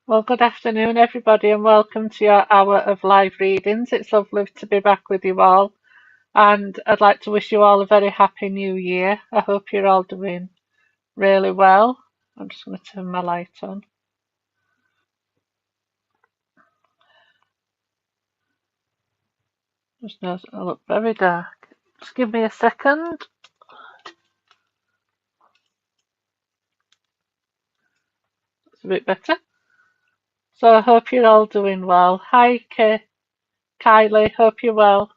Well, good afternoon, everybody, and welcome to your hour of live readings. It's lovely to be back with you all, and I'd like to wish you all a very happy new year. I hope you're all doing really well. I'm just going to turn my light on. Just knows it'll look very dark. Just give me a second. It's a bit better. So I hope you're all doing well. Hi, Kylie. Hope you're well.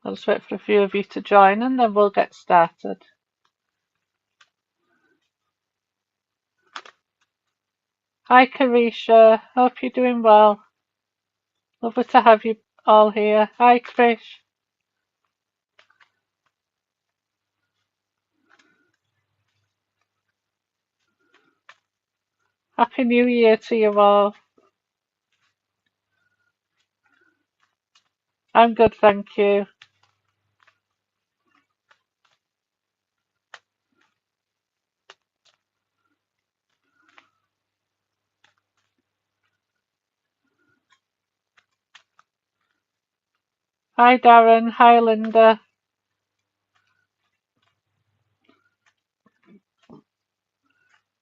I'll just wait for a few of you to join, and then we'll get started. Hi, Carisha. Hope you're doing well. Lovely to have you all here. Hi, Trish. Happy New Year to you all. I'm good, thank you. Hi, Darren. Hi, Linda.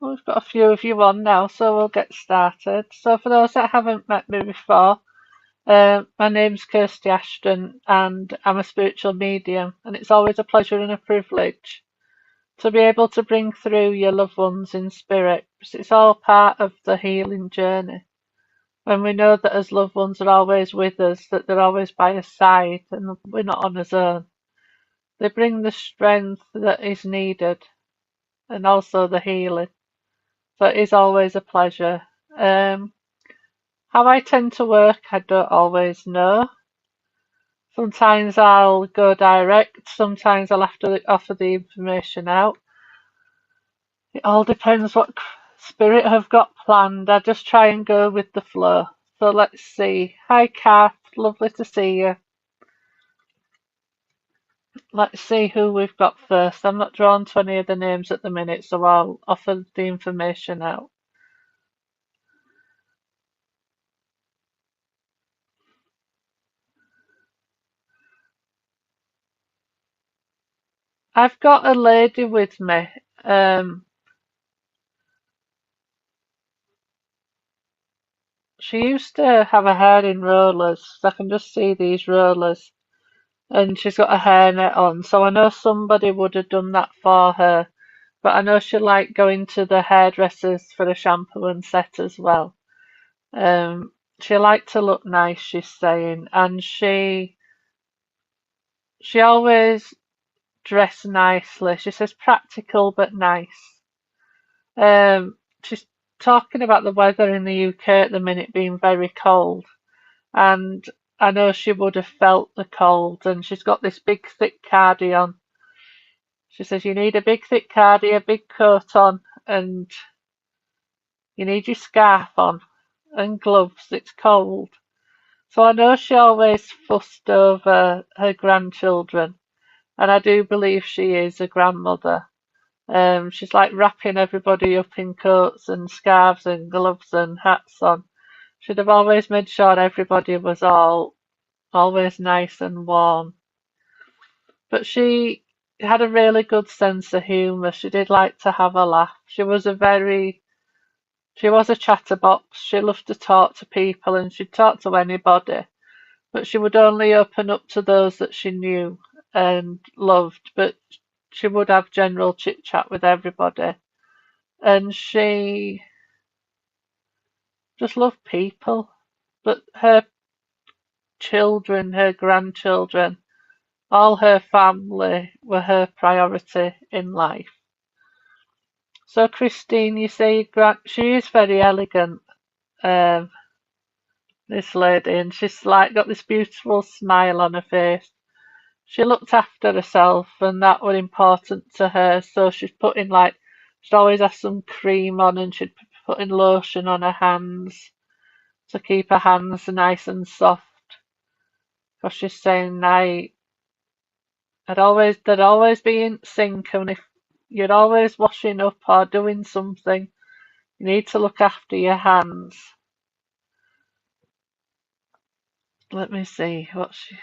Well, we've got a few of you on now, so we'll get started. So, for those that haven't met me before, my name's Kirsty Ashton, and I'm a spiritual medium. And it's always a pleasure and a privilege to be able to bring through your loved ones in spirit, because it's all part of the healing journey. When we know that as loved ones are always with us, that they're always by our side, and we're not on our own. They bring the strength that is needed and also the healing. So it is always a pleasure. How I tend to work, I don't always know. Sometimes I'll go direct, sometimes I'll have to offer the information out. It all depends what spirit have got planned. I just try and go with the flow. So let's see. Hi, Kath. Lovely to see you. Let's see who we've got first. I'm not drawn to any of the names at the minute, so I'll offer the information out. I've got a lady with me. She used to have her hair in rollers. I can just see these rollers. And she's got a hairnet on. So I know somebody would have done that for her. But I know she liked going to the hairdressers for a shampoo and set as well. She liked to look nice, she's saying. And she always dressed nicely. She says practical but nice. She's talking about the weather in the UK at the minute being very cold, and I know she would have felt the cold. And she's got this big thick cardi on. She says you need a big thick cardi, a big coat on, and you need your scarf on and gloves. It's cold. So I know she always fussed over her grandchildren, and I do believe she is a grandmother. She's like wrapping everybody up in coats and scarves and gloves and hats on. Should have always made sure everybody was always nice and warm. But she had a really good sense of humour. She did like to have a laugh. She was a chatterbox. She loved to talk to people, and she'd talk to anybody. But she would only open up to those that she knew and loved. But she would have general chit chat with everybody. And she just loved people. But her children, her grandchildren, all her family were her priority in life. So Christine, you say she is very elegant, um, this lady, and she's like got this beautiful smile on her face. She looked after herself, and that was important to her. So she'd always have some cream on, and she'd be putting lotion on her hands to keep her hands nice and soft. Because she's saying, They'd always be in sync, and if you're always washing up or doing something, you need to look after your hands. Let me see what she.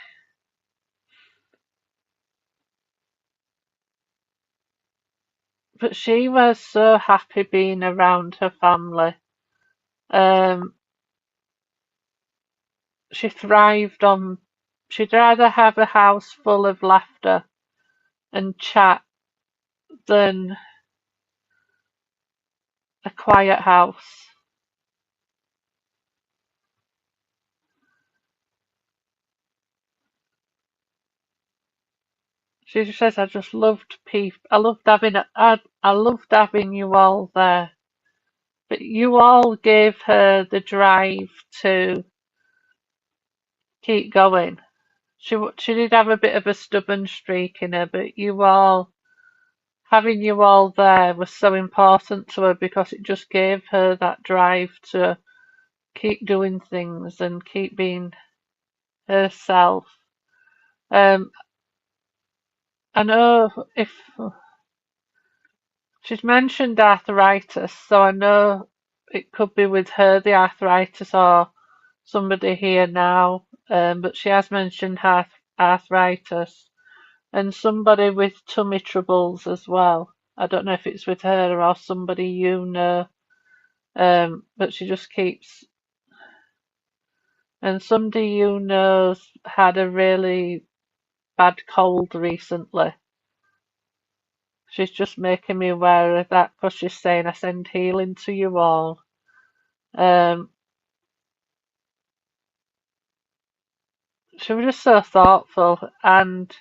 But she was so happy being around her family. Um, she thrived on. She'd rather have a house full of laughter and chat than a quiet house. She just says, "I just loved people. I loved having you all there." But you all gave her the drive to keep going. She did have a bit of a stubborn streak in her, but having you all there was so important to her because it just gave her that drive to keep doing things and keep being herself. Um, I know if she's mentioned arthritis, so I know it could be with her, the arthritis, or somebody here now. But she has mentioned arthritis and somebody with tummy troubles as well. I don't know if it's with her or somebody you know. But she just keeps, and somebody you know's had a really bad cold recently. She's just making me aware of that because she's saying, "I send healing to you all." Um, she was just so thoughtful, and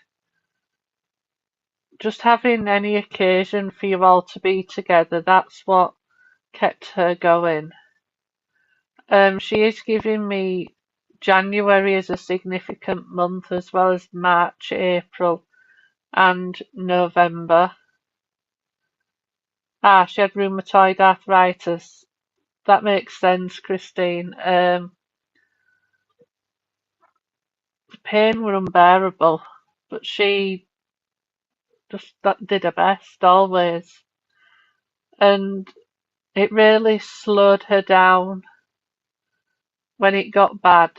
just having any occasion for you all to be together, that's what kept her going. She is giving me January as a significant month, as well as March, April, and November. She had rheumatoid arthritis. That makes sense, Christine. The pain were unbearable, but she just did her best always, and it really slowed her down when it got bad.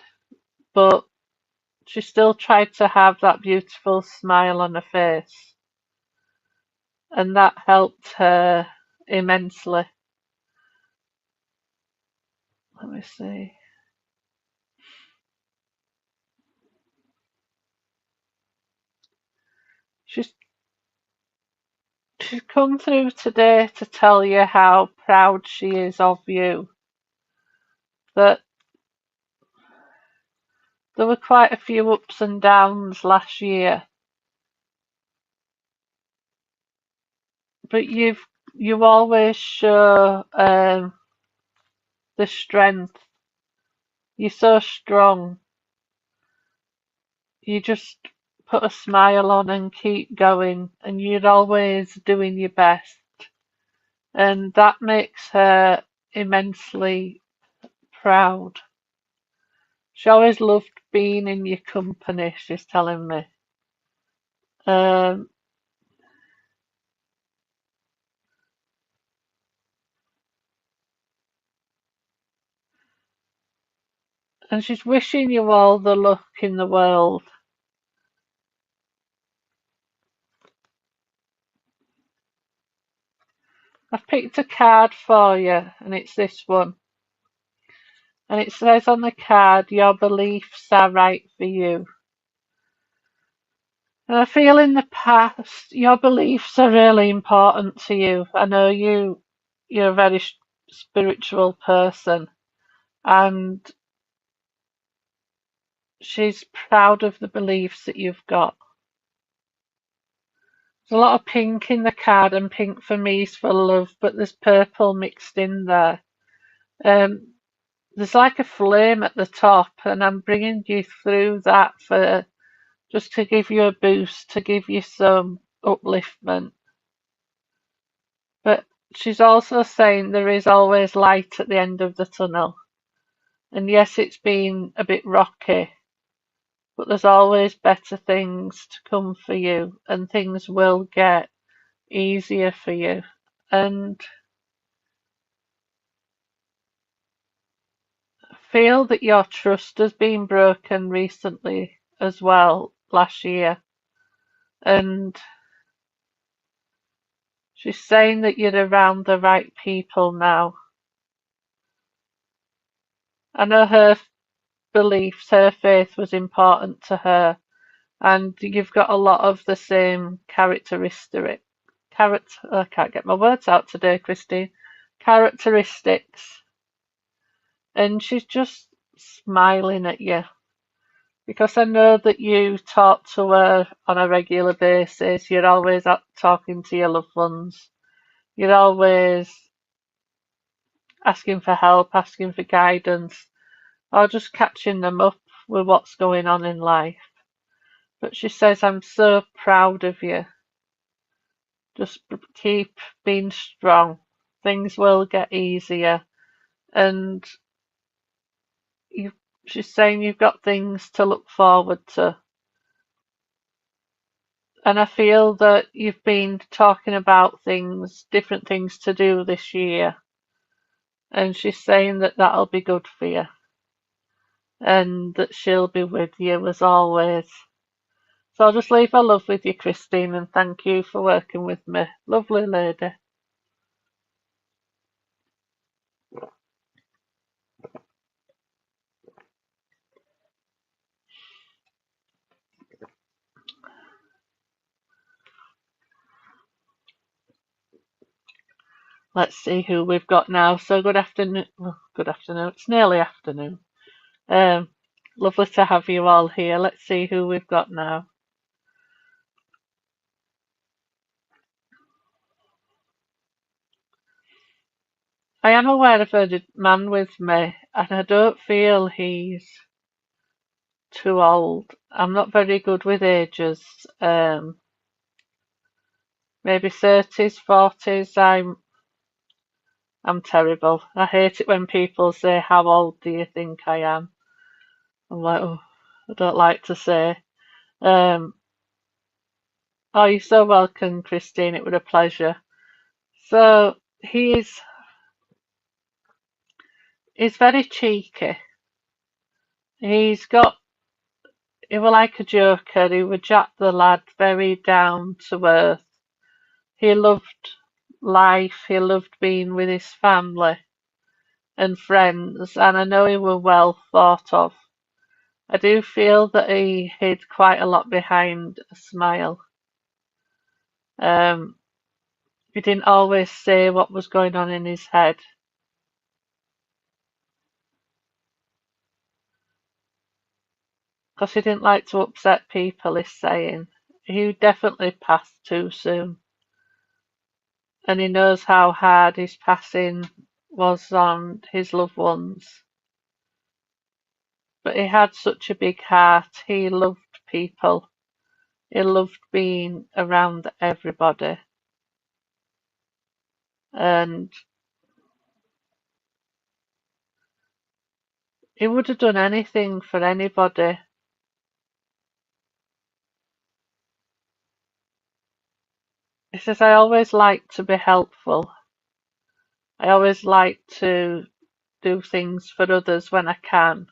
But she still tried to have that beautiful smile on her face, and that helped her immensely. Let me see. She's she's come through today to tell you how proud she is of you. That there were quite a few ups and downs last year, but you always show the strength. You're so strong. You just put a smile on and keep going, and you're always doing your best, and that makes her immensely proud. She always loved being in your company, she's telling me. Um, and she's wishing you all the luck in the world. I've picked a card for you, and it's this one. And it says on the card, "Your beliefs are right for you." And I feel in the past, your beliefs are really important to you. I know you're a very spiritual person, and she's proud of the beliefs that you've got. There's a lot of pink in the card, and pink for me is for love, but there's purple mixed in there. Um, there's like a flame at the top, and I'm bringing you through that for just to give you a boost, to give you some upliftment. But she's also saying there is always light at the end of the tunnel. And yes, it's been a bit rocky, but there's always better things to come for you, and things will get easier for you. And feel that your trust has been broken recently as well, last year. And she's saying that you're around the right people now. I know her beliefs, her faith was important to her, and you've got a lot of the same I can't get my words out today, Christine. Characteristics. And she's just smiling at you because I know that you talk to her on a regular basis. You're always out talking to your loved ones. You're always asking for help, asking for guidance, or just catching them up with what's going on in life. But she says, I'm so proud of you. Just keep being strong. Things will get easier. And you, she's saying you've got things to look forward to. And I feel that you've been talking about things, different things to do this year. And she's saying that that'll be good for you. And that she'll be with you as always. So I'll just leave her love with you, Christine, and thank you for working with me. Lovely lady. Let's see who we've got now. So good afternoon. Well, good afternoon. It's nearly afternoon. Um, Lovely to have you all here. Let's see who we've got now. I am aware of a man with me, and I don't feel he's too old. I'm not very good with ages. Maybe 30s, 40s. I'm terrible. I hate it when people say, "How old do you think I am?" I'm like, oh, I don't like to say. Um, oh, you're so welcome, Christine. It was a pleasure. So he's very cheeky. He was like a joker. He was Jack the lad, very down to earth. He loved life. He loved being with his family and friends, and I know he was well thought of. I do feel that he hid quite a lot behind a smile. Um, he didn't always say what was going on in his head. Because he didn't like to upset people, he's saying. He definitely passed too soon. And he knows how hard his passing was on his loved ones. But he had such a big heart. He loved people. He loved being around everybody. And he would have done anything for anybody. He says, I always like to be helpful. I always like to do things for others when I can.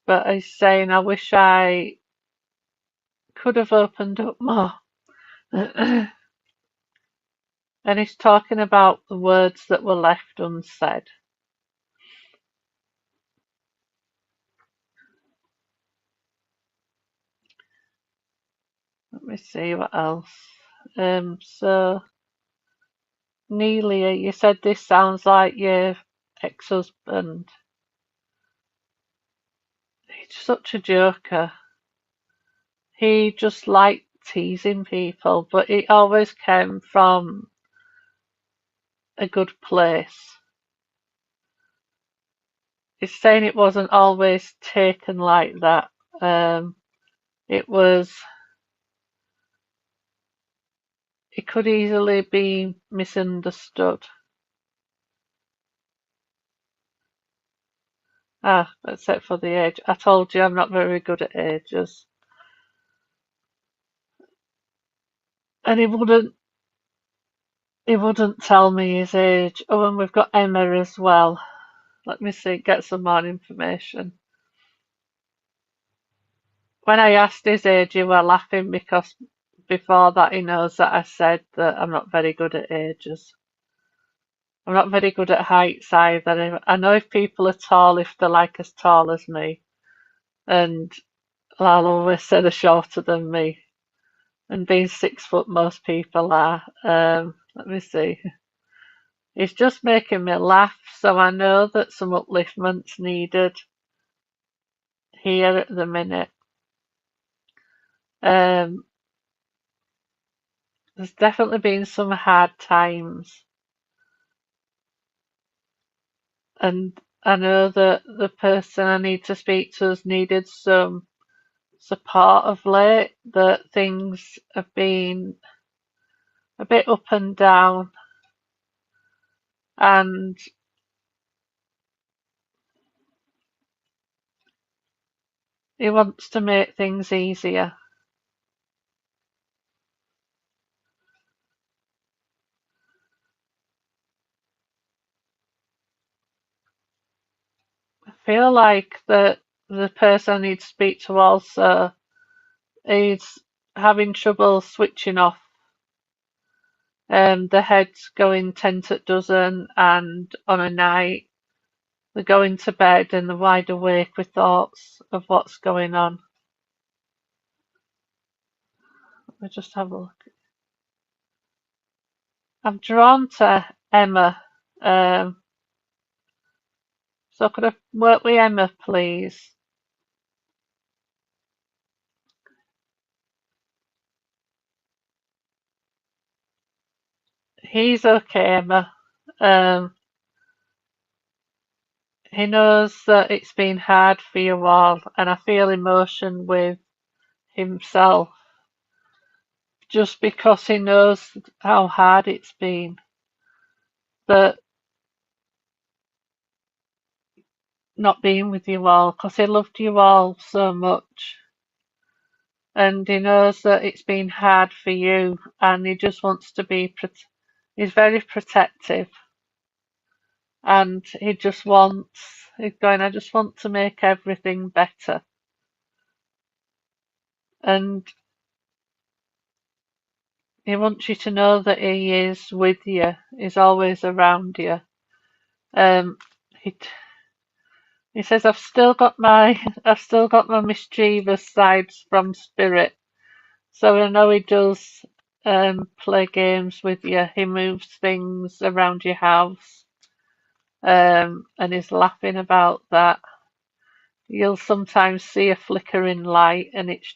But he's saying, I wish I could have opened up more. And he's talking about the words that were left unsaid. Let me see what else. So Nelia, you said this sounds like your ex-husband. He's such a joker. He just liked teasing people, but it always came from a good place. He's saying it wasn't always taken like that. It was, it could easily be misunderstood. Except for the age. I told you I'm not very good at ages. And he wouldn't tell me his age. Oh, and we've got Emma as well. Let me see, get some more information. When I asked his age, you were laughing because before that he knows that I said that I'm not very good at ages. I'm not very good at heights either. I know if people are tall, if they're like as tall as me, and I'll always say they're shorter than me. And being 6 foot, most people are. Let me see. It's just making me laugh, so I know that some upliftment's needed here at the minute. There's definitely been some hard times, and I know that the person I need to speak to has needed some support of late, that things have been a bit up and down, and he wants to make things easier. I feel like that the person I need to speak to also is having trouble switching off. The head's going 10 to dozen, and on a night they're going to bed and they're wide awake with thoughts of what's going on. Let me just have a look. I'm drawn to Emma. So could I work with Emma, please? He's okay, Emma. Um, he knows that it's been hard for you all, and I feel emotion with himself just because he knows how hard it's been. That not being with you all, because he loved you all so much, and he knows that it's been hard for you, and he just wants to be. He's very protective, and he just wants. He's going. I just want to make everything better, and he wants you to know that he is with you. He's always around you. Um, he he says I've still got my mischievous sides from spirit. So I know he does play games with you. He moves things around your house, and he's laughing about that. You'll sometimes see a flickering light, and he's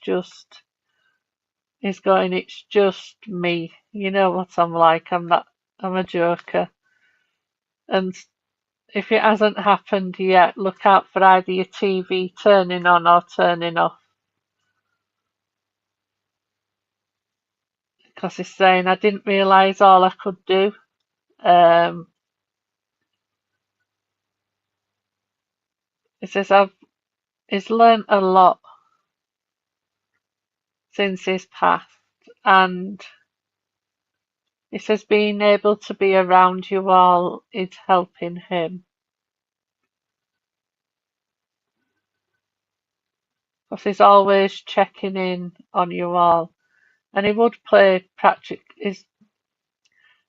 going, it's just me. You know what I'm like. I'm a joker. And if it hasn't happened yet, look out for either your TV turning on or turning off. Because he's saying, I didn't realise all I could do. Um, he says, he's learnt a lot since his past, and he says being able to be around you all is helping him. Because he's always checking in on you all. And he would play practice.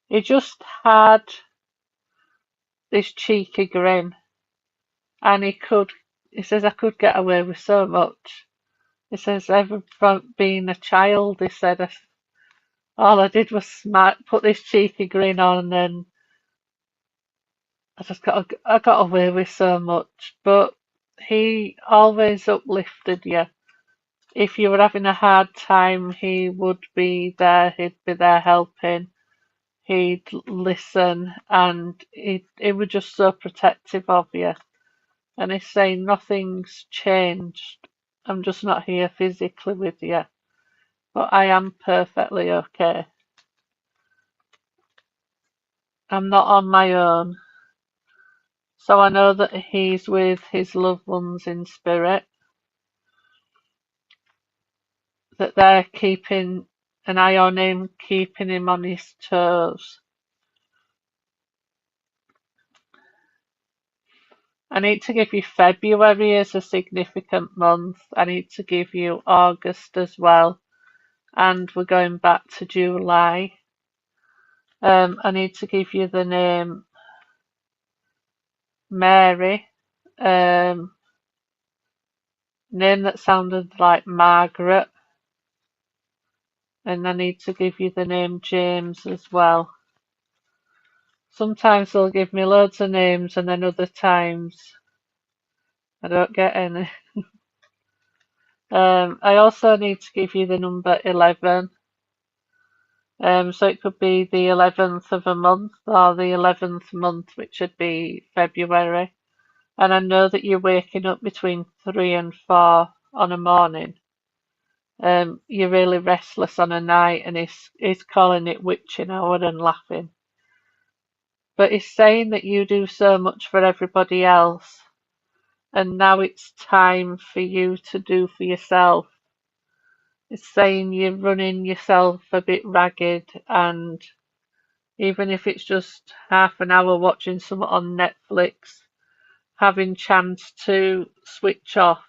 He just had this cheeky grin, and he says, I could get away with so much. He says, ever from being a child, he said, all I did was put this cheeky grin on, and I got away with so much. But he always uplifted you. If you were having a hard time, he would be there. He'd be there helping. He'd listen, and he was just so protective of you. And he's saying nothing's changed. I'm just not here physically with you, but I am perfectly okay. I'm not on my own. So I know that he's with his loved ones in spirit, that they're keeping an eye on him, keeping him on his toes. I need to give you February as a significant month. I need to give you August as well. And we're going back to July. I need to give you the name Mary. Name that sounded like Margaret. And I need to give you the name James as well. Sometimes they'll give me loads of names and then other times I don't get any. I also need to give you the number 11. So it could be the 11th of a month or the 11th month, which would be February. And I know that you're waking up between 3 and 4 on a morning. You're really restless on a night, and he's calling it witching hour and laughing. But he's saying that you do so much for everybody else, and now it's time for you to do for yourself. It's saying you're running yourself a bit ragged, and even if it's just half an hour watching something on Netflix, having chance to switch off,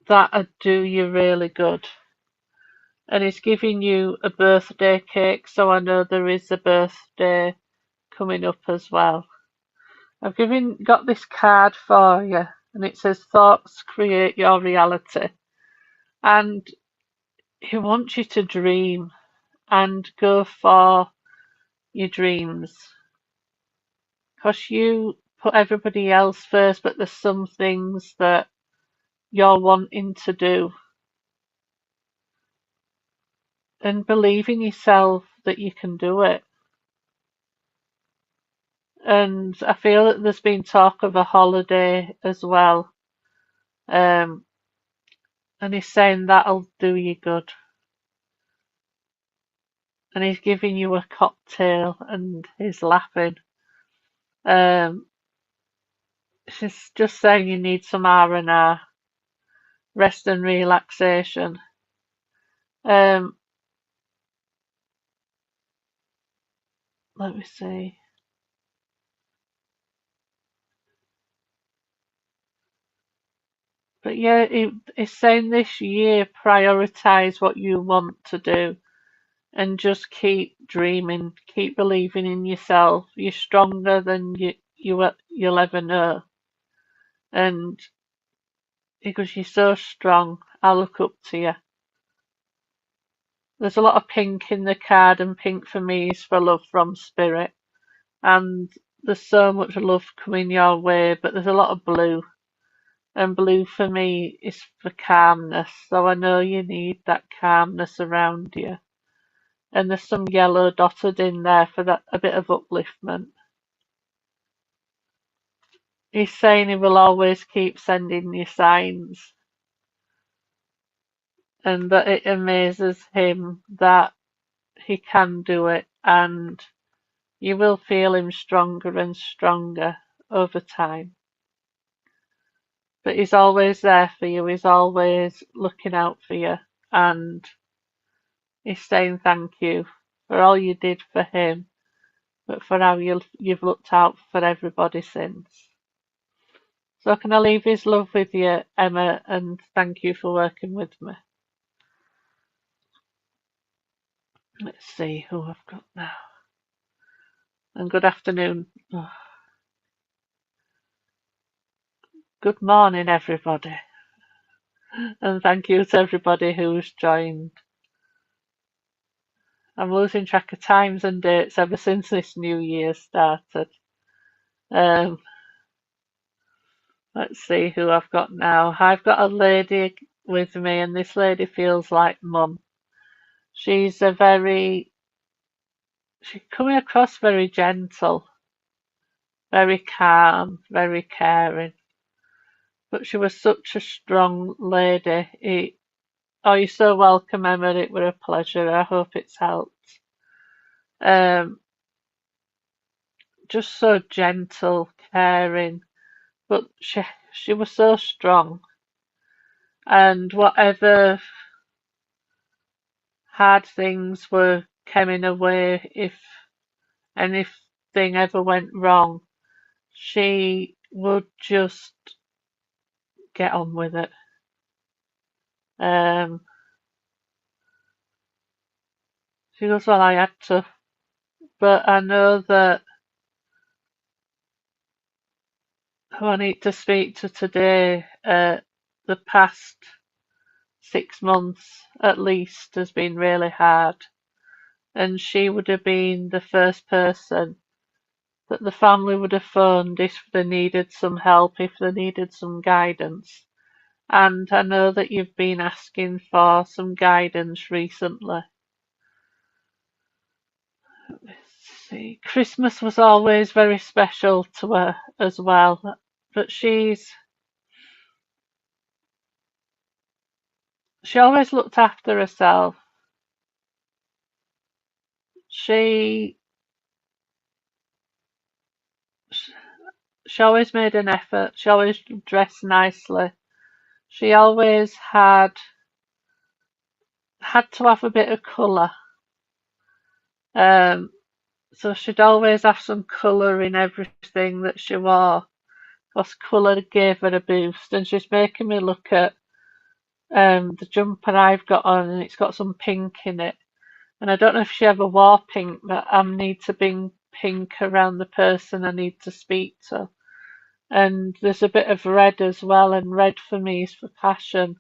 that'd do you really good. And it's giving you a birthday cake, so I know there is a birthday coming up as well. I've got this card for you, and it says thoughts create your reality. And he wants you to dream and go for your dreams. Because you put everybody else first, but there's some things that you're wanting to do. And believe in yourself that you can do it. And I feel that there's been talk of a holiday as well. And he's saying that'll do you good. And he's giving you a cocktail and he's laughing. She's just saying you need some R&R, rest and relaxation. Let me see. But yeah, it's saying this year prioritize what you want to do and just keep dreaming, keep believing in yourself. You're stronger than you'll ever know. And because you're so strong, I look up to you. There's a lot of pink in the card, and pink for me is for love from spirit. And there's so much love coming your way, but there's a lot of blue. And blue for me is for calmness, so I know you need that calmness around you. And there's some yellow dotted in there for that a bit of upliftment. He's saying he will always keep sending you signs, and that it amazes him that he can do it, and you will feel him stronger and stronger over time. But he's always there for you, he's always looking out for you, and he's saying thank you for all you did for him, but for how you've looked out for everybody since. So can I leave his love with you, Emma, and thank you for working with me. Let's see who I've got now. And good afternoon. Oh, good morning, everybody. And thank you to everybody who's joined. I'm losing track of times and dates ever since this new year started. Um, let's see who I've got now. I've got a lady with me, and this lady feels like mum. She's coming across very gentle, very calm, very caring. But she was such a strong lady. You're so welcome, Emma. It were a pleasure. I hope it's helped. Um, just so gentle, caring, but she was so strong. And whatever hard things were coming away, if anything ever went wrong, she would just get on with it. She goes, well, I had to, but I know that who I need to speak to today, the past 6 months at least has been really hard. And she would have been the first person that the family would have phoned if they needed some help, if they needed some guidance. And I know that you've been asking for some guidance recently. Let's see. Christmas was always very special to her as well, but she always looked after herself. She she always made an effort. She always dressed nicely. She always had to have a bit of colour. So she'd always have some colour in everything that she wore. Because colour gave her a boost. And she's making me look at the jumper I've got on, and it's got some pink in it. And I don't know if she ever wore pink, but I need to bring pink around the person I need to speak to. And there's a bit of red as well, and red for me is for passion.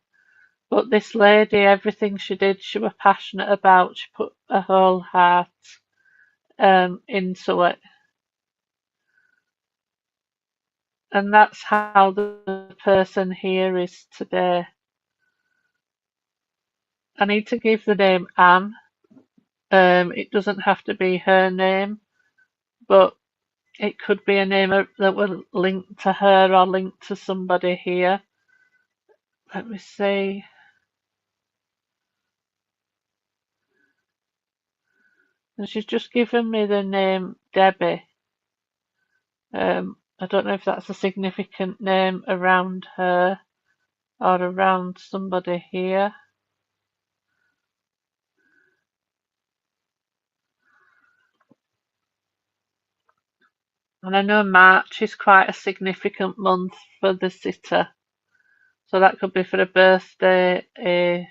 But this lady, everything she did, she was passionate about. She put her whole heart into it. And that's how the person here is today. I need to give the name Anne. It doesn't have to be her name, but it could be a name that will link to her or link to somebody here. Let me see. And she's just given me the name Debbie. I don't know if that's a significant name around her or around somebody here. And I know March is quite a significant month for the sitter. So that could be for a birthday, a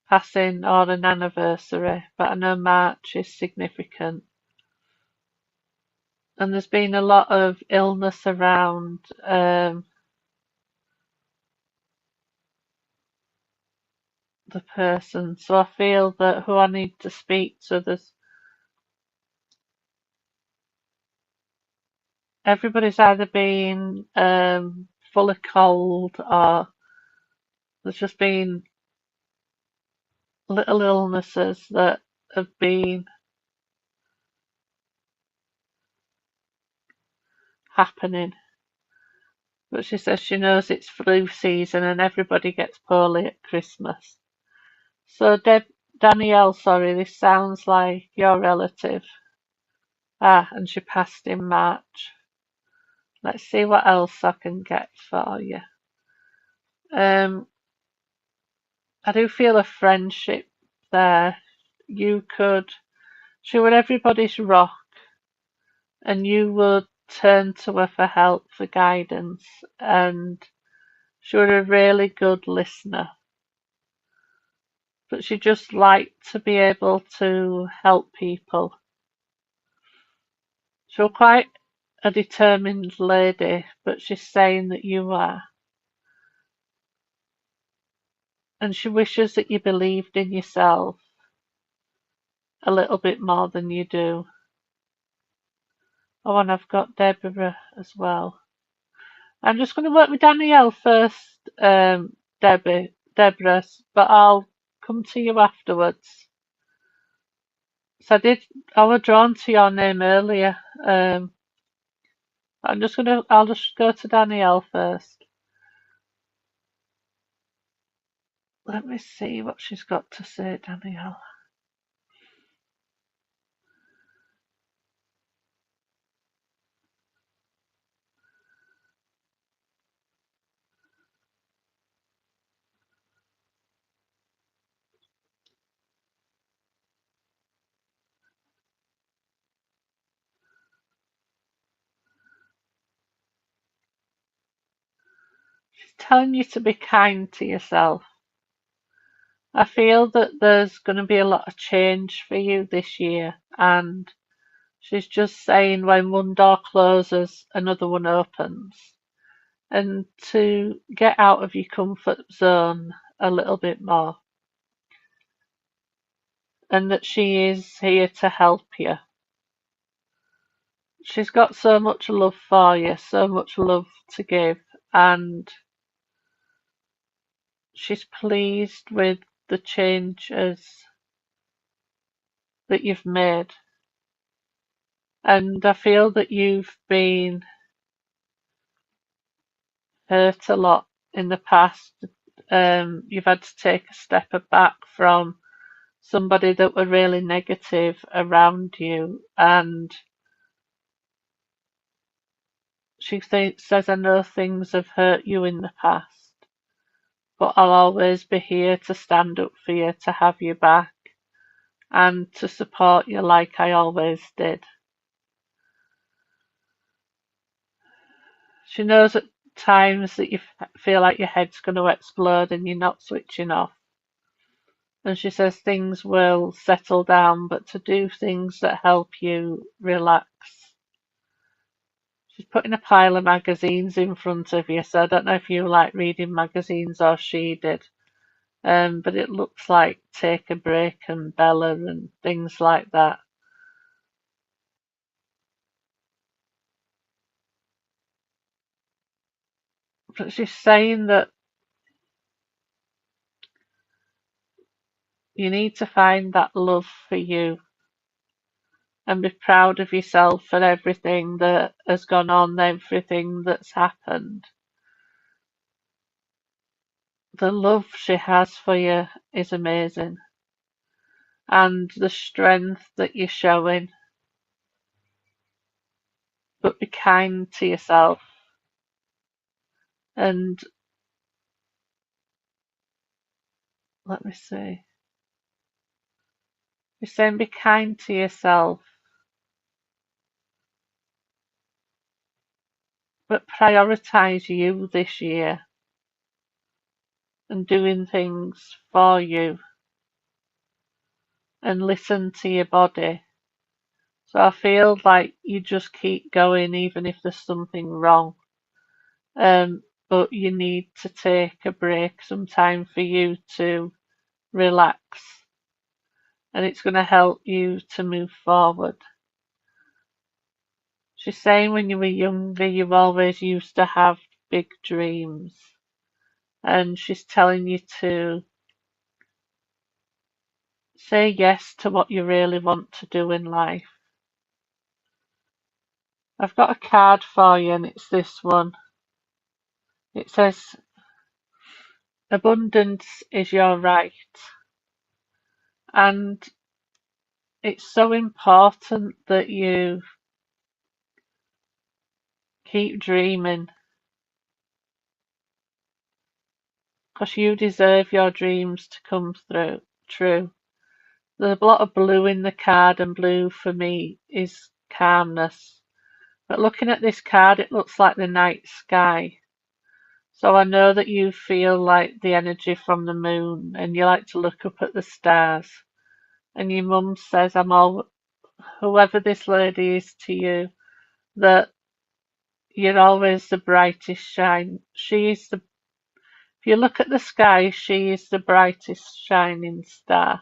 passing, or an anniversary. But I know March is significant. And there's been a lot of illness around the person. So I feel that who I need to speak to, everybody's either been full of cold, or there's just been little illnesses that have been happening. But she says she knows it's flu season and everybody gets poorly at Christmas. So Danielle, sorry, this sounds like your relative. And she passed in March. Let's see what else I can get for you. I do feel a friendship there. She would everybody's rock, and you would turn to her for help, for guidance, and she was a really good listener. But she just liked to be able to help people. She was quite a determined lady, but she's saying that you are. And she wishes that you believed in yourself a little bit more than you do. Oh, and I've got Deborah as well. I'm just going to work with Danielle first, Deborah, but I'll come to you afterwards. So I was drawn to your name earlier. I'll just go to Danielle first. Let me see what she's got to say, Danielle. telling you to be kind to yourself. I feel that there's going to be a lot of change for you this year, and she's just saying when one door closes, another one opens, and to get out of your comfort zone a little bit more, and that she is here to help you. She's got so much love for you, so much love to give, and she's pleased with the changes that you've made. And I feel that you've been hurt a lot in the past. You've had to take a step back from somebody that were really negative around you. And says, I know things have hurt you in the past, but I'll always be here to stand up for you, to have you back, and to support you like I always did. She knows at times that you feel like your head's going to explode and you're not switching off. And she says things will settle down, but to do things that help you relax. She's putting a pile of magazines in front of you, so I don't know if you like reading magazines or she did. But it looks like Take a Break and Bella and things like that. But she's saying that you need to find that love for you and be proud of yourself for everything that has gone on, everything that's happened. The love she has for you is amazing, and the strength that you're showing. But be kind to yourself, and let me see. You're saying be kind to yourself, but prioritize you this year and doing things for you and listen to your body. So I feel like you just keep going even if there's something wrong. But you need to take a break, some time for you to relax, and it's going to help you to move forward. She's saying when you were younger, you always used to have big dreams, and she's telling you to say yes to what you really want to do in life. I've got a card for you, and it's this one. It says, Abundance is your right. And it's so important that you keep dreaming, because you deserve your dreams to come true. There's a lot of blue in the card, and blue for me is calmness. But looking at this card, it looks like the night sky. So I know that you feel like the energy from the moon, and you like to look up at the stars. And your mum says, whoever this lady is to you, that you're always the brightest shine. If you look at the sky, she is the brightest shining star.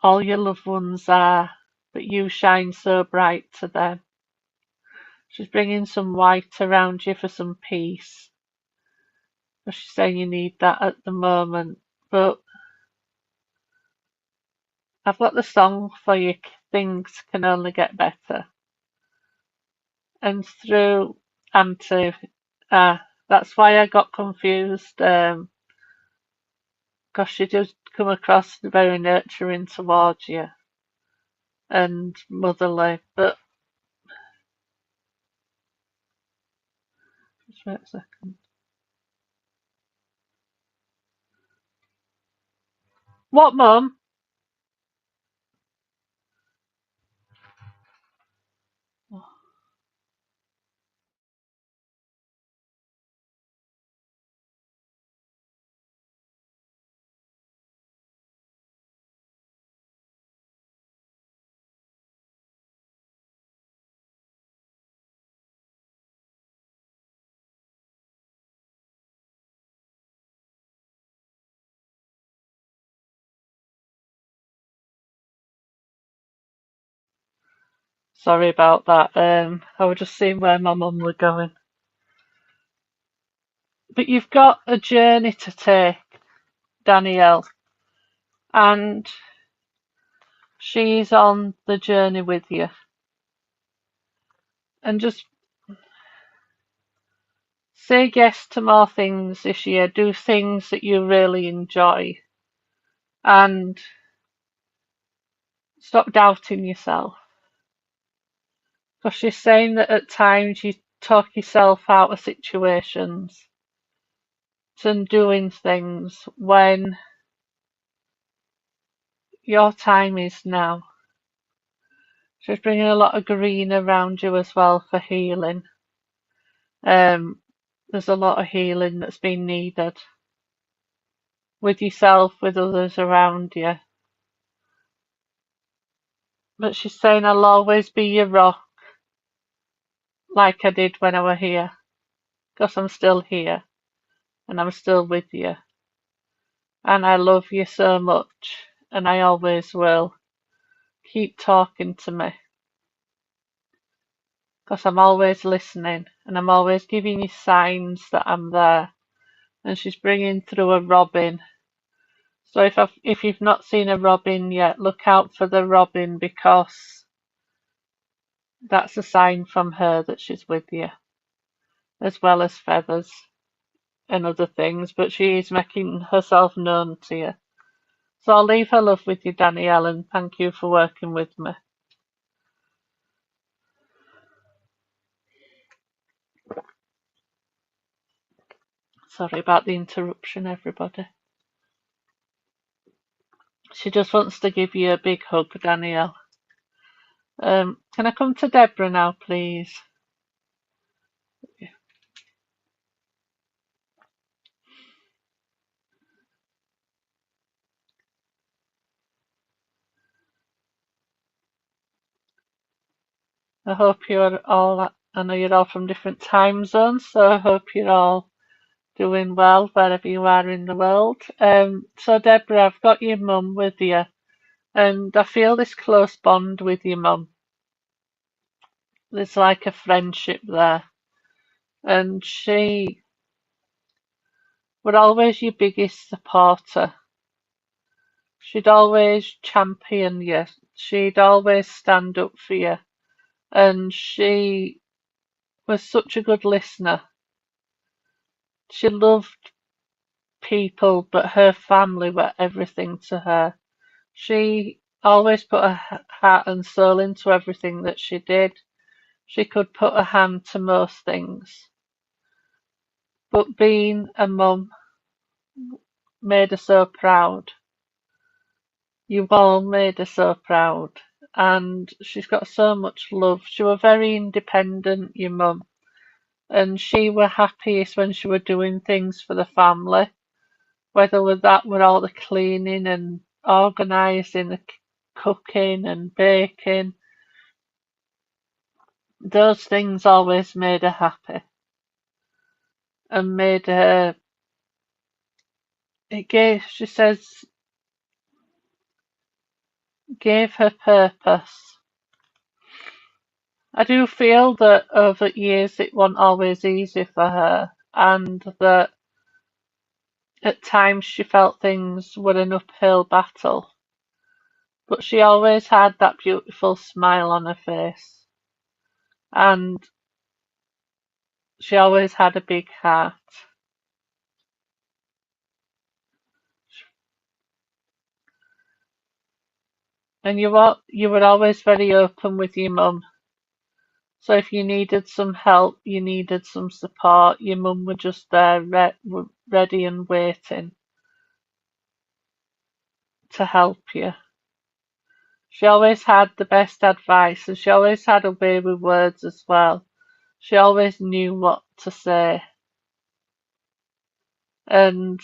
All your loved ones are, but you shine so bright to them. She's bringing some white around you for some peace. But she's saying you need that at the moment. But I've got the song for you, Things Can Only Get Better. And through Auntie, that's why I got confused. Because she does come across very nurturing towards you and motherly. But just wait a second. What, Mum? Sorry about that. I was just seeing where my mum was going. But you've got a journey to take, Danielle, and she's on the journey with you. And just say yes to more things this year. Do things that you really enjoy. And stop doubting yourself. Because she's saying that at times you talk yourself out of situations and doing things when your time is now. She's bringing a lot of green around you as well for healing. There's a lot of healing that's been needed with yourself, with others around you. But she's saying, I'll always be your rock, like I did when I was here, because I'm still here and I'm still with you. And I love you so much, and I always will. Keep talking to me, because I'm always listening and I'm always giving you signs that I'm there. And she's bringing through a robin. So if you've not seen a robin yet, look out for the robin, because that's a sign from her that she's with you, as well as feathers and other things, but she is making herself known to you. So I'll leave her love with you, Danielle, and thank you for working with me. Sorry about the interruption, everybody. She just wants to give you a big hug, Danielle. Can I come to Deborah now, please? I hope you're all, I know you're all from different time zones, so I hope you're all doing well wherever you are in the world. So Deborah, I've got your mum with you, and I feel this close bond with your mum. There's like a friendship there, and she was always your biggest supporter. She'd always champion you. She'd always stand up for you, and she was such a good listener. She loved people, but her family were everything to her. She always put her heart and soul into everything that she did. She could put her hand to most things. But being a mum made her so proud. You all made her so proud. And she's got so much love. She was very independent, your mum. And she were happiest when she were doing things for the family. Whether with that were all the cleaning and organising, the cooking and baking. Those things always made her happy. And made her, she says, gave her purpose. I do feel that over years it wasn't always easy for her, and that at times she felt things were an uphill battle. But she always had that beautiful smile on her face, and she always had a big heart. And you were always very open with your mum. So if you needed some help, you needed some support, your mum was just there, ready and waiting to help you. She always had the best advice, and she always had a way with words as well. She always knew what to say. And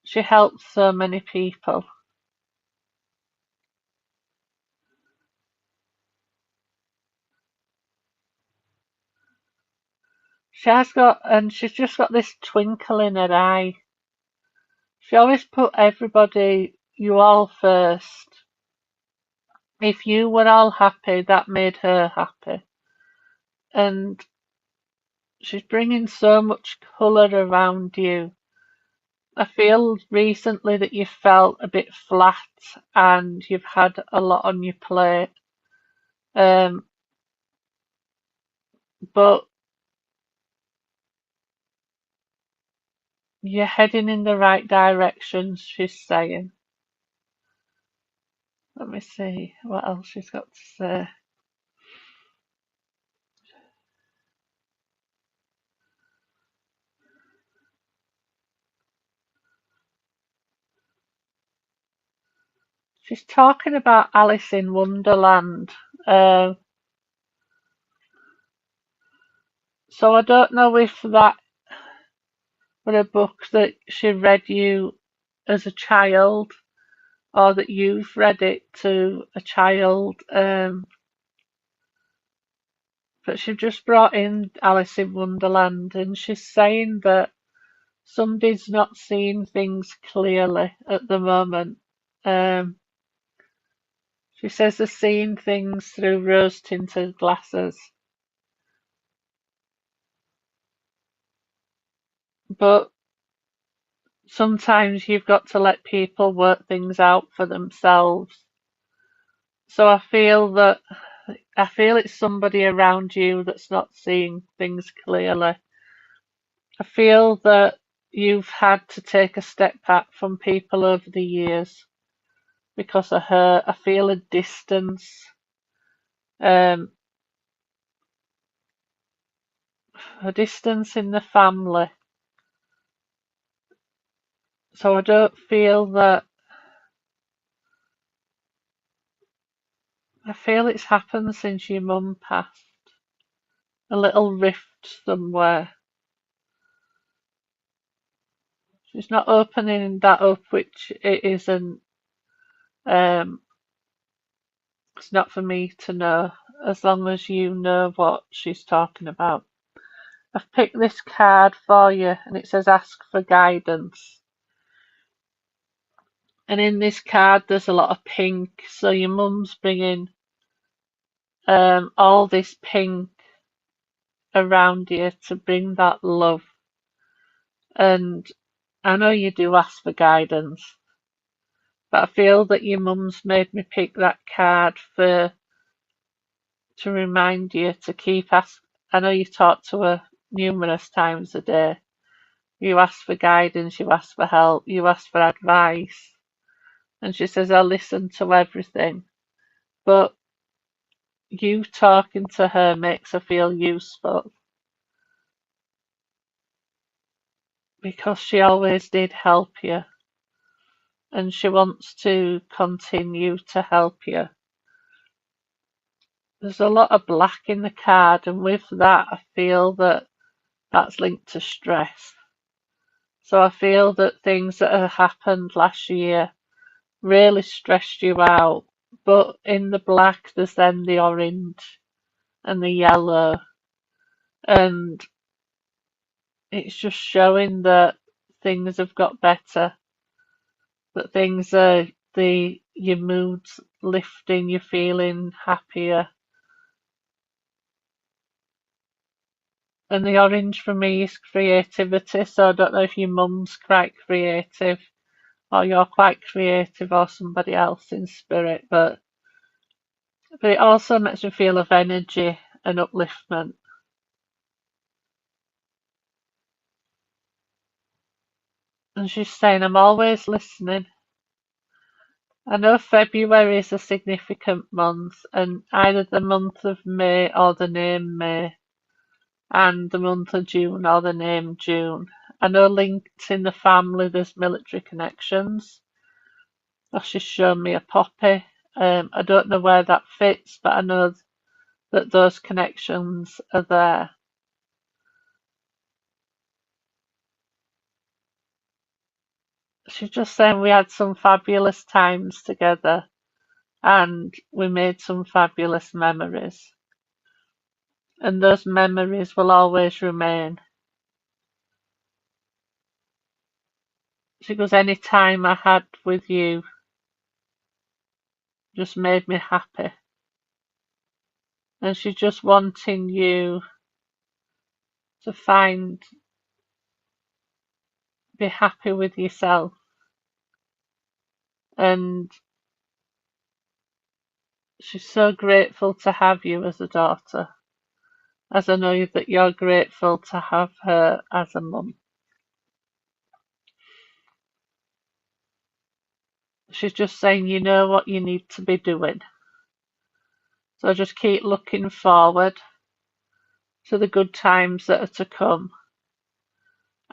she helped so many people. She's just got this twinkle in her eye. She always put everybody, you all first. if you were all happy, that made her happy. And she's bringing so much colour around you. I feel recently that you felt a bit flat and you've had a lot on your plate. But you're heading in the right direction, she's saying. Let me see what else she's got to say. She's talking about Alice in Wonderland. So I don't know if that were a book that she read you as a child or that you've read it to a child. But she just brought in Alice in Wonderland, and she's saying that somebody's not seeing things clearly at the moment. Um, she says they're seeing things through rose-tinted glasses. But sometimes you've got to let people work things out for themselves. So I feel it's somebody around you that's not seeing things clearly. I feel that you've had to take a step back from people over the years because of her. I feel a distance, um, a distance in the family. So I don't feel that. I feel it's happened since your mum passed. A little rift somewhere. She's not opening that up, which it isn't. Um, it's not for me to know, as long as you know what she's talking about. I've picked this card for you, and it says ask for guidance. And in this card, there's a lot of pink, so your mum's bringing all this pink around you to bring that love. And I know you do ask for guidance, but I feel that your mum's made me pick that card to remind you to keep asking. I know you talk to her numerous times a day. You ask for guidance, you ask for help, you ask for advice. And she says, I listen to everything. But you talking to her makes her feel useful because she always did help you and she wants to continue to help you. There's a lot of black in the card, and with that, I feel that that's linked to stress. So I feel that things that have happened last year really stressed you out. But in the black, there's then the orange and the yellow, and it's just showing that things have got better, that things are your mood's lifting, you're feeling happier. And the orange for me is creativity, so I don't know if your mum's quite creative or you're quite creative or somebody else in spirit, but it also makes me feel of energy and upliftment. And she's saying, I'm always listening. I know February is a significant month, and either the month of May or the name May, and the month of June or the name June. I know linked in the family there's military connections. Oh, she's shown me a poppy. I don't know where that fits, but I know that those connections are there. She's just saying we had some fabulous times together and we made some fabulous memories. And those memories will always remain. She goes, any time I had with you, just made me happy. And she's just wanting you to be happy with yourself. And she's so grateful to have you as a daughter, as I know that you're grateful to have her as a mum. She's just saying you know what you need to be doing. So just keep looking forward to the good times that are to come,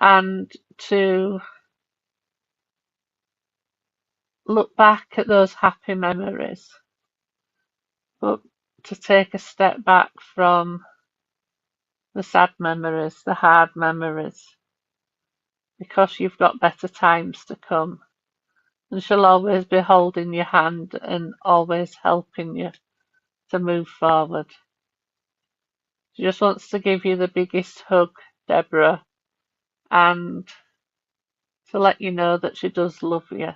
and to look back at those happy memories, but to take a step back from the sad memories, the hard memories, because you've got better times to come. And she'll always be holding your hand and always helping you to move forward. She just wants to give you the biggest hug, Deborah, and to let you know that she does love you,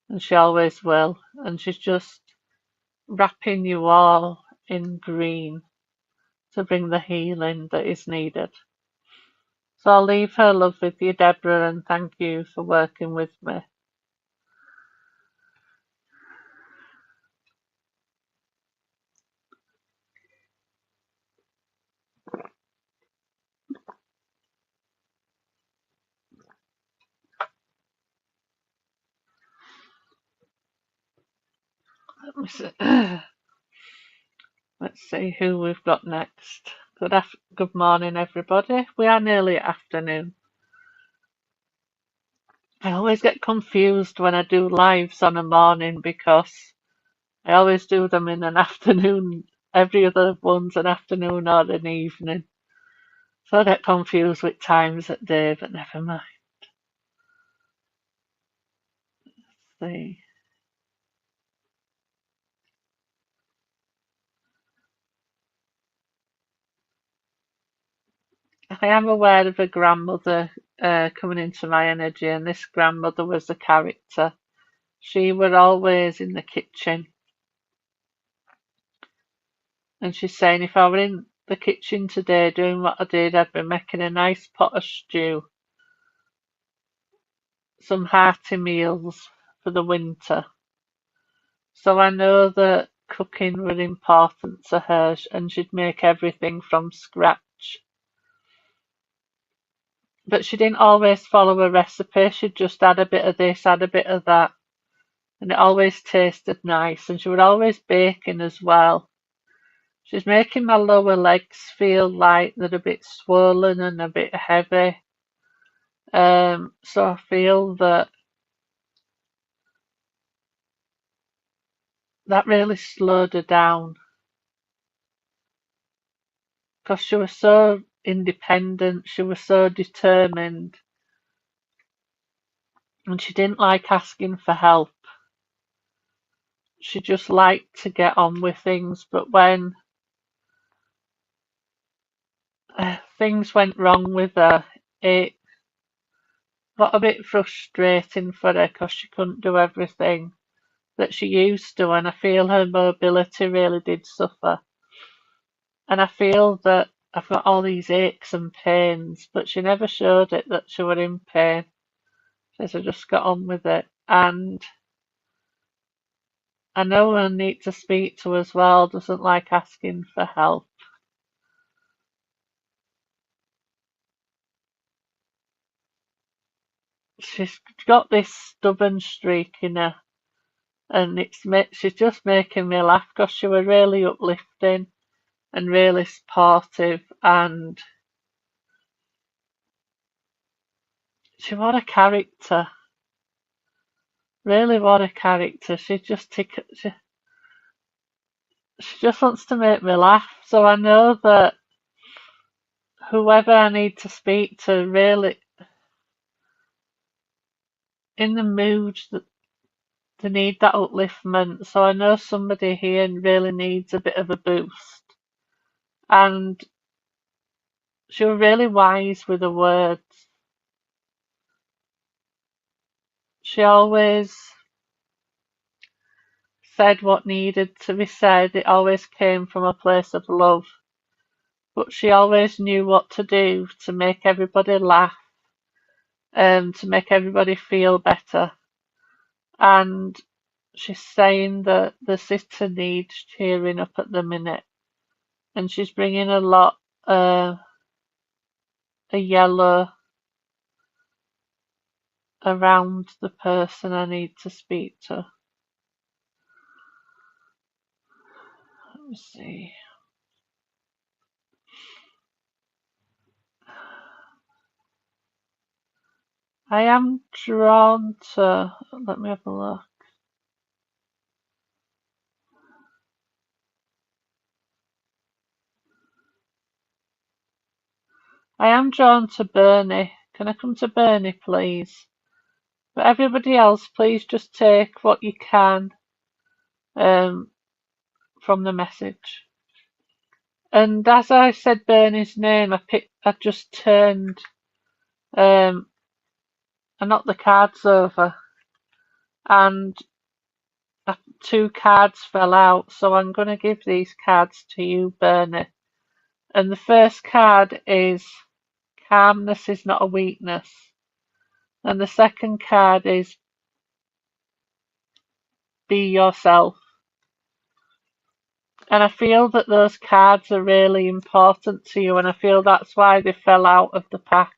and she always will. And she's just wrapping you all in green to bring the healing that is needed. So I'll leave her love with you, Deborah, and thank you for working with me. Let's see who we've got next. Good morning, everybody. We are nearly at afternoon. I always get confused when I do lives on a morning because I always do them in an afternoon. Every other one's an afternoon or an evening. So I get confused with times at day, but never mind. Let's see. I am aware of a grandmother coming into my energy, and this grandmother was a character. She were always in the kitchen, and she's saying if I were in the kitchen today doing what I did, I'd be making a nice pot of stew, some hearty meals for the winter. So I know that cooking was important to her, and she'd make everything from scratch. But she didn't always follow a recipe. She'd just add a bit of this, add a bit of that, and it always tasted nice. And she would always baking as well. She's making my lower legs feel like they're a bit swollen and a bit heavy. So I feel that really slowed her down, because she was so independent, she was so determined, and she didn't like asking for help. She just liked to get on with things, but when things went wrong with her, it got a bit frustrating for her because she couldn't do everything that she used to, and I feel her mobility really did suffer. And I feel that I've got all these aches and pains, but she never showed it that she were in pain. She said, I just got on with it. And I know I need to speak to as well, doesn't like asking for help. She's got this stubborn streak in her, and she's just making me laugh because she was really uplifting and really supportive, and she was a character. Really, what a character. She just wants to make me laugh. So I know that whoever I need to speak to, really in the mood that they need that upliftment. So I know somebody here really needs a bit of a boost. And she was really wise with her words. She always said what needed to be said. It always came from a place of love. But she always knew what to do to make everybody laugh, to make everybody feel better. And she's saying that the sitter needs cheering up at the minute. And she's bringing a lot, a yellow around the person I need to speak to. Let me see. I am drawn to, let me have a look. I am drawn to Bernie. Can I come to Bernie, please? But everybody else, please just take what you can from the message. And as I said Bernie's name, I just turned, I knocked the cards over, and two cards fell out. So I'm going to give these cards to you, Bernie. And the first card is calmness is not a weakness. And the second card is be yourself. And I feel that those cards are really important to you, and I feel that's why they fell out of the pack.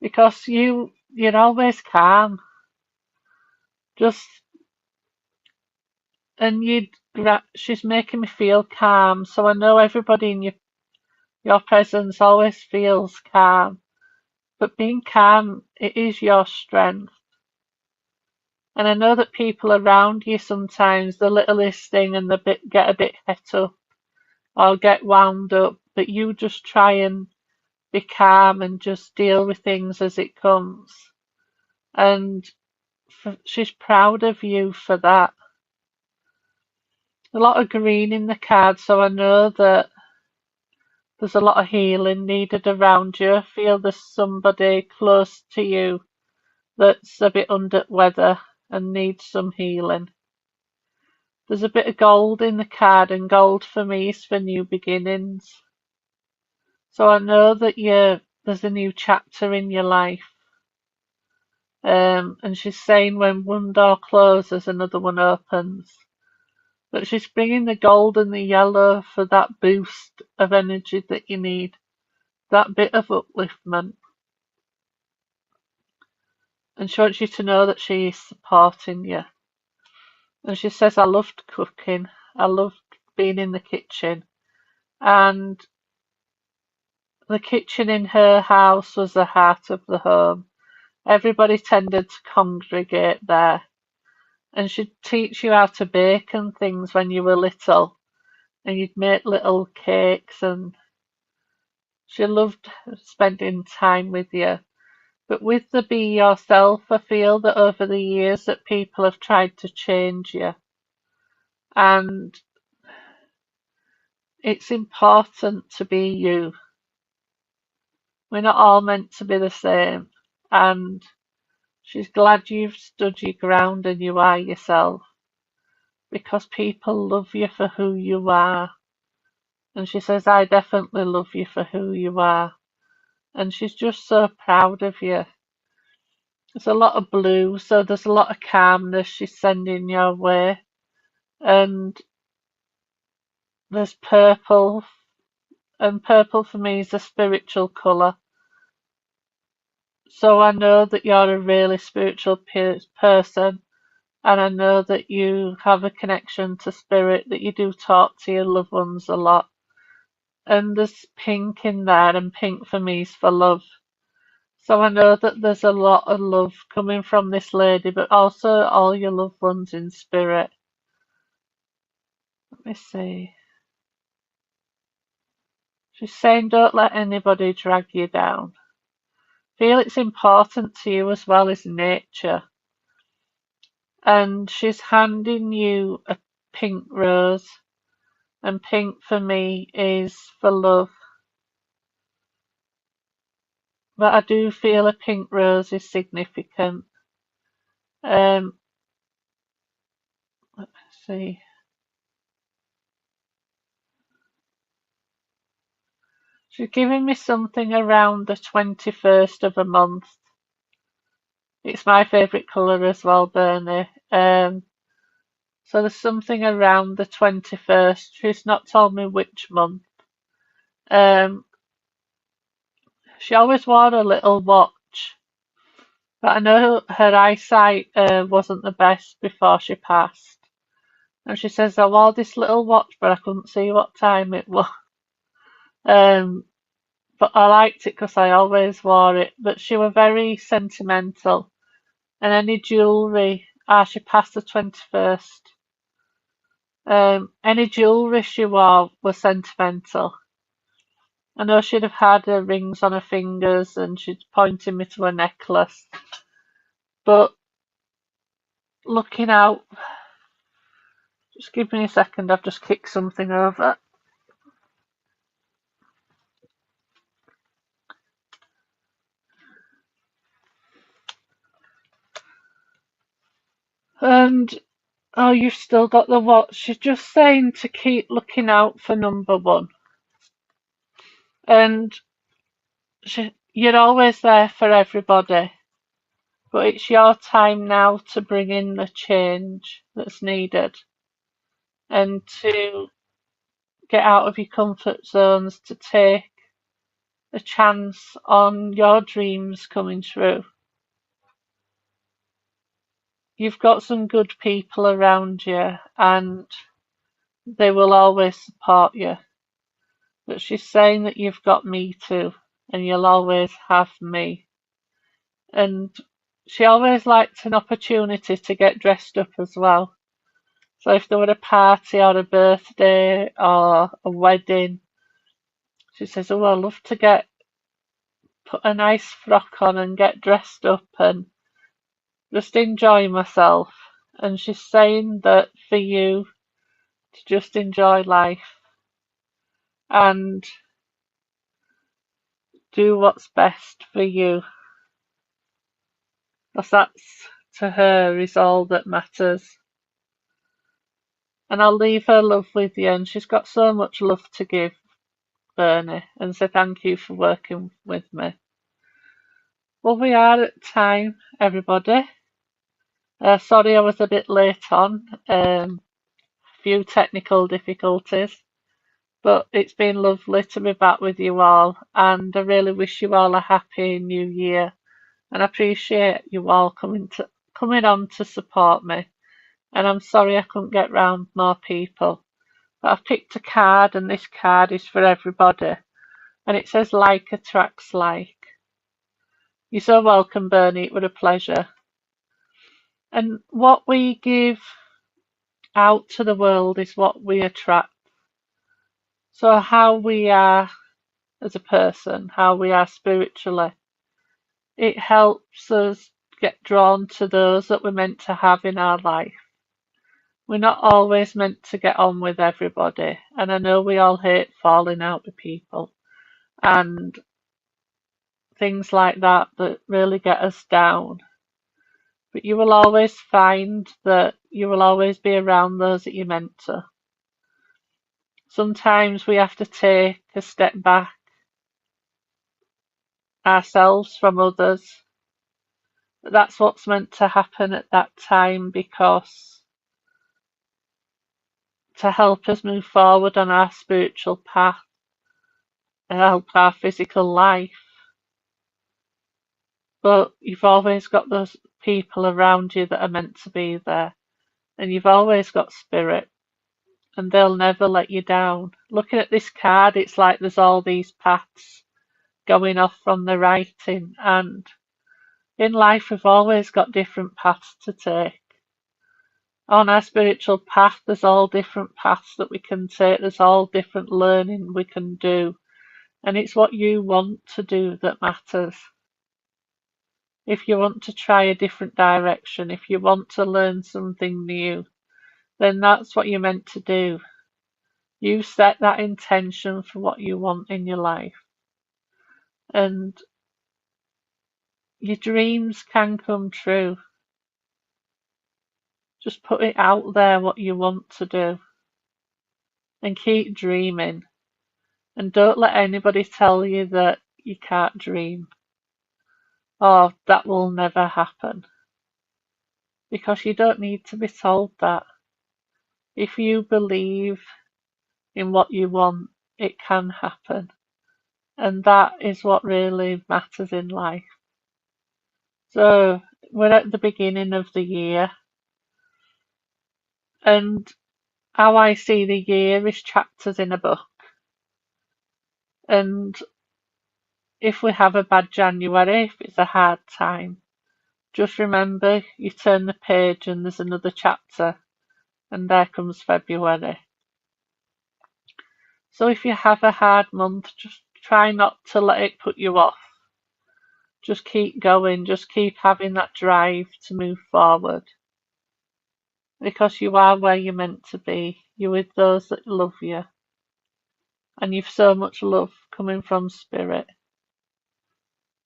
Because you're always calm. And she's making me feel calm. So I know everybody in your presence always feels calm. But being calm, it is your strength. And I know that people around you sometimes, the littlest thing and get a bit het up or get wound up, but you just try and be calm and just deal with things as it comes. And she's proud of you for that. A lot of green in the card, so I know that there's a lot of healing needed around you. I feel there's somebody close to you that's a bit under weather and needs some healing. There's a bit of gold in the card, and gold for me is for new beginnings. So I know that there's a new chapter in your life. And she's saying when one door closes, another one opens. But she's bringing the gold and the yellow for that boost of energy that you need, that bit of upliftment. And she wants you to know that she is supporting you. And she says, I loved cooking. I loved being in the kitchen. And the kitchen in her house was the heart of the home. Everybody tended to congregate there. And she'd teach you how to bake and things when you were little. And you'd make little cakes, and she loved spending time with you. But with the be yourself, I feel that over the years that people have tried to change you. And it's important to be you. We're not all meant to be the same. And she's glad you've stood your ground and you are yourself. Because people love you for who you are. And she says, I definitely love you for who you are. And she's just so proud of you. There's a lot of blue, so there's a lot of calmness she's sending your way. And there's purple, and purple for me is a spiritual colour. So I know that you're a really spiritual person, and I know that you have a connection to spirit, that you do talk to your loved ones a lot. And there's pink in there, and pink for me is for love. So I know that there's a lot of love coming from this lady, but also all your loved ones in spirit. Let me see. She's saying don't let anybody drag you down. Feel it's important to you as well as nature. And she's handing you a pink rose. And pink for me is for love. But I do feel a pink rose is significant. see. She's giving me something around the 21st of a month. It's my favourite colour as well, Bernie. So there's something around the 21st. She's not told me which month. She always wore a little watch, but I know her eyesight wasn't the best before she passed. And she says, I wore this little watch, but I couldn't see what time it was. But I liked it because I always wore it. But she was very sentimental. And any jewellery, she passed the 21st. Any jewellery she wore was sentimental. I know she'd have had her rings on her fingers and she'd pointed me to a necklace. But looking out, just give me a second, I've just kicked something over. And, oh, you've still got the watch. She's just saying to keep looking out for number one. And you're always there for everybody. But it's your time now to bring in the change that's needed and to get out of your comfort zones, to take a chance on your dreams coming true. You've got some good people around you and they will always support you. But she's saying that you've got me too and you'll always have me. And she always liked an opportunity to get dressed up as well. So if there were a party or a birthday or a wedding, she says, oh, I'd love to put a nice frock on and get dressed up and just enjoy myself. And she's saying that for you to just enjoy life and do what's best for you. Because that's, to her, is all that matters. And I'll leave her love with you. And she's got so much love to give, Bernie, and say thank you for working with me. Well, we are at time, everybody. Sorry I was a bit late on. Few technical difficulties. But it's been lovely to be back with you all. And I really wish you all a happy new year. And I appreciate you all coming on to support me. And I'm sorry I couldn't get round more people. But I've picked a card and this card is for everybody. And it says like attracts like. You're so welcome, Bernie. It was a pleasure. And what we give out to the world is what we attract. So how we are as a person, how we are spiritually, it helps us get drawn to those that we're meant to have in our life. We're not always meant to get on with everybody. And I know we all hate falling out with people and things like that really get us down. But you will always find that you will always be around those that you're meant to. Sometimes we have to take a step back ourselves from others. But that's what's meant to happen at that time because to help us move forward on our spiritual path and help our physical life. But you've always got those people around you that are meant to be there. And you've always got spirit. And they'll never let you down. Looking at this card, it's like there's all these paths going off from the writing. And in life, we've always got different paths to take. On our spiritual path, there's all different paths that we can take. There's all different learning we can do. And it's what you want to do that matters. If you want to try a different direction, if you want to learn something new, then that's what you're meant to do. You set that intention for what you want in your life. And your dreams can come true. Just put it out there what you want to do and keep dreaming. And don't let anybody tell you that you can't dream or that will never happen. Because you don't need to be told that. If you believe in what you want, it can happen. And that is what really matters in life. So we're at the beginning of the year, and how I see the year is chapters in a book. And if we have a bad January, if it's a hard time, just remember you turn the page and there's another chapter, and there comes February. So if you have a hard month, just try not to let it put you off. Just keep going, just keep having that drive to move forward. Because you are where you're meant to be. You're with those that love you. And you've so much love coming from Spirit.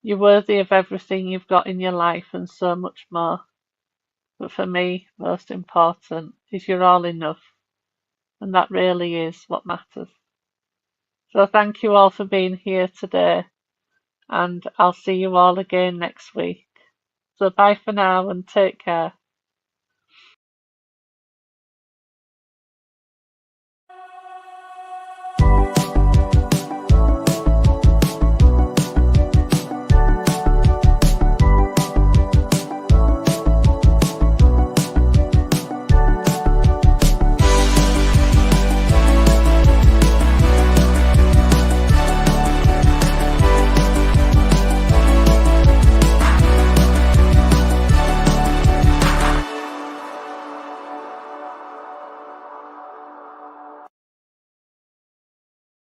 You're worthy of everything you've got in your life and so much more. But for me, most important is you're all enough. And that really is what matters. So thank you all for being here today. And I'll see you all again next week. So bye for now and take care.